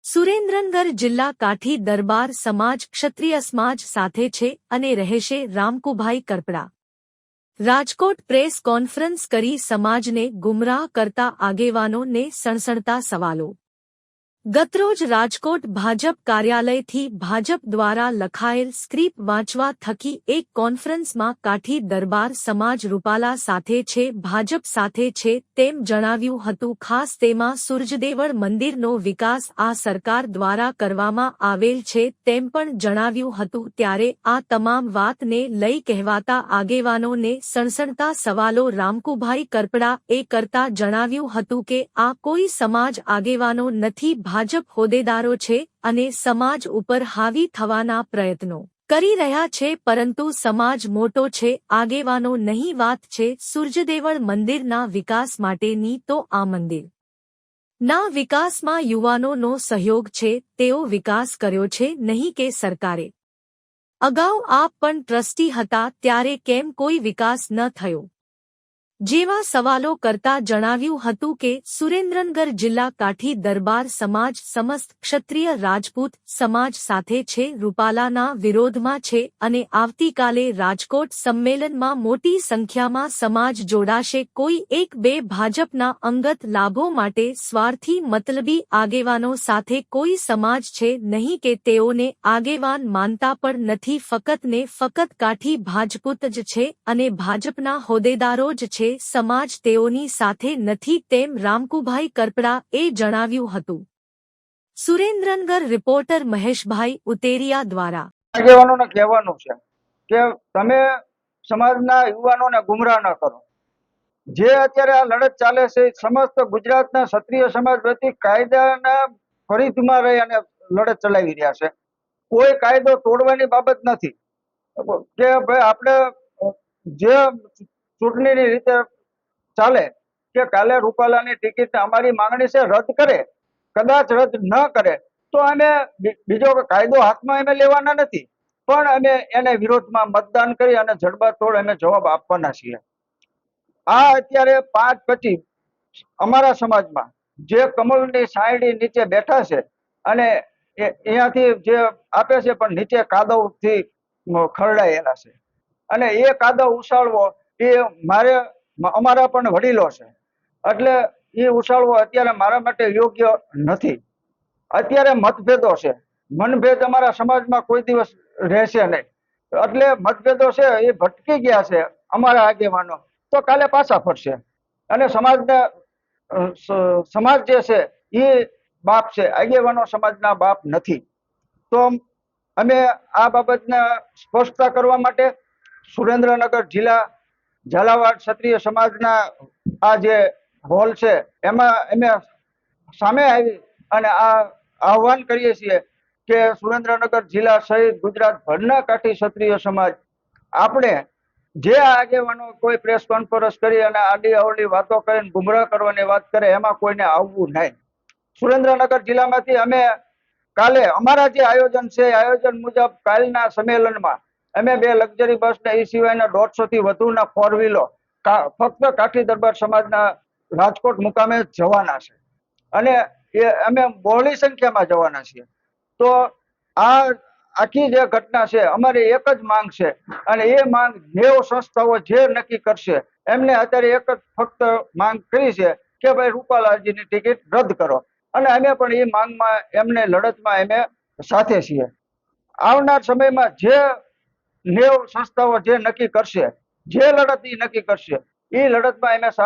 સુરેન્દ્રનગર જિલ્લા કાઠી દરબાર સમાજ ક્ષત્રિય સમાજ સાથે છે અને રહેશે રામકુભાઈ કરપડા। રાજકોટ પ્રેસ કોન્ફરન્સ કરી સમાજને ગુમરાહ કરતા આગેવાનોને સણસણતા સવાલો। ગતરોજ રાજકોટ ભાજપ કાર્યાલયથી ભાજપ દ્વારા લખાયેલ સ્ક્રિપ વાંચવા થકી એક કોન્ફરન્સમાં કાઠી દરબાર સમાજ રૂપાલા સાથે છે, ભાજપ સાથે છે તેમ જણાવ્યું હતું। ખાસ તેમાં સૂરજદેવળ મંદિરનો વિકાસ આ સરકાર દ્વારા કરવામાં આવેલ છે તેમ પણ જણાવ્યું હતું। ત્યારે આ તમામ વાતને લઈ કહેવાતા આગેવાનોને સણસણતા સવાલો રામકુભાઈ કરપડા એ કરતા જણાવ્યું હતું કે આ કોઈ સમાજ આગેવાનો નથી, ભાજપ હોદ્દેદારો છે અને સમાજ ઉપર હાવી થવાના પ્રયત્નો કરી રહ્યા છે, પરંતુ સમાજ મોટો છે, આગેવાનો નહીં। વાત છે સૂરજદેવળ મંદિરના વિકાસ માટેની, તો આ મંદિર ના વિકાસમાં યુવાનોનો સહયોગ છે, તેઓ વિકાસ કર્યો છે નહીં કે સરકારે। અગાઉ આપ પણ ટ્રસ્ટી હતા ત્યારે કેમ કોઈ વિકાસ ન થયો જેવા સવાલો કરતા જણાવ્યું હતું કે સુરેન્દ્રનગર જિલ્લા કાઠી દરબાર સમાજ સમસ્ત ક્ષત્રિય રાજપૂત સમાજ સાથે છે, રૂપાલાના વિરોધમાં છે અને આવતીકાલે રાજકોટ સંમેલનમાં મોટી સંખ્યામાં સમાજ જોડાશે। કોઈ એક બે ભાજપના અંગત લાભો માટે સ્વાર્થી મતલબી આગેવાનો સાથે કોઈ સમાજ છે નહીં કે તેઓને આગેવાન માનતા પણ નથી, ફક્ત ને ફક્ત કાઠી ભાજપૂત જ છે અને ભાજપના હોદ્દેદારો જ છે, સમાજ તેઓની સાથે નથી તેમ રામકુભાઈ કરપડા એ જણાવ્યું હતું। સુરેન્દ્રનગર રિપોર્ટર મહેશભાઈ ઉતેરિયા દ્વારા આગેવાનોને કહેવાનું છે કે તમે સમાજના યુવાનોને ગુમરાહ ન કરો। જે અત્યારે આ લડત ચાલે છે સમસ્ત ગુજરાતના ક્ષત્રિય સમાજ વતી કાયદાના પરિધીમાં રહી અને લડત ચલાવી રહ્યા છે। કોઈ કાયદો તોડવાની બાબત નથી કે ભાઈ આપણે જે ચૂંટણીની રીતે ચાલે કે કાલે રૂપાલાની ટિકિટ અમારી માંગણી છે રદ કરે, કદાચ રદ ન કરે તો અમે બીજો કાયદો હાથમાં અમે લેવાના નથી, પણ અમે એને વિરોધમાં મતદાન કરી અને જડબાતોડ અમે જવાબ આપવાના છીએ। આ અત્યારે 5-25 અમારા સમાજમાં જે કમળની છાંયડી નીચે બેઠા છે અને અહીંયાથી જે આપે છે પણ નીચે કાદવથી ખરડાયેલા છે અને એ કાદવ ઉછાળવો એ અમારા પણ વડીલો છે, એટલે એ ઉછાળવો અત્યારે મારા માટે યોગ્ય નથી। અત્યારે મતભેદો છે, મનભેદ અમારા સમાજમાં કોઈ દિવસ રહેશે નહીં, એટલે મતભેદો છે એ ભટકી ગયા છે અમારા આગેવાનો, તો કાલે પાછા ફરશે અને સમાજ જે છે એ બાપ છે, આગેવાનો સમાજના બાપ નથી। તો અમે આ બાબતને સ્પષ્ટતા કરવા માટે સુરેન્દ્રનગર જિલ્લા ઝાલાવાડ ક્ષત્રિય સમાજના આ જે હોલ છે એમાં અમે સામે આવી અને આ આહ્વાન કરીએ છીએ કે સુરેન્દ્રનગર જિલ્લા સહિત ગુજરાતભરના કાઠી ક્ષત્રિય સમાજ આપણે જે આગેવાનો કોઈ પ્રેસ કોન્ફરન્સ કરી અને આડી અવળી વાતો કરીને ગુમરાહ કરવાની વાત કરે એમાં કોઈને આવવું નહીં। સુરેન્દ્રનગર જિલ્લામાંથી અમે કાલે અમારા જે આયોજન છે આયોજન મુજબ કાલના સંમેલનમાં અમે 2 લક્ઝરી બસ ને એ સિવાયના 150 થી વધુના 4 વ્હીલો ફક્ત કાઠી દરબાર સમાજના રાજકોટ મુકામે જવાના છે અને એ અમે બહોળી સંખ્યામાં જવાના છીએ। તો આ આખી જે ઘટના છે અમારી એક જ માંગ છે અને એ માંગ 90 સંસ્થાઓ જે નક્કી કરશે એમને અત્યારે એક જ ફક્ત માંગ કરી છે કે ભાઈ રૂપાલાજીની ટિકિટ રદ કરો અને અમે પણ એ માંગમાં એમને લડતમાં અમે સાથે છીએ। આવનાર સમયમાં જે 90 સંસ્થાઓ જે નક્કી કરશે, જે લડત એ નક્કી કરશે એ લડતમાં અમે સાથે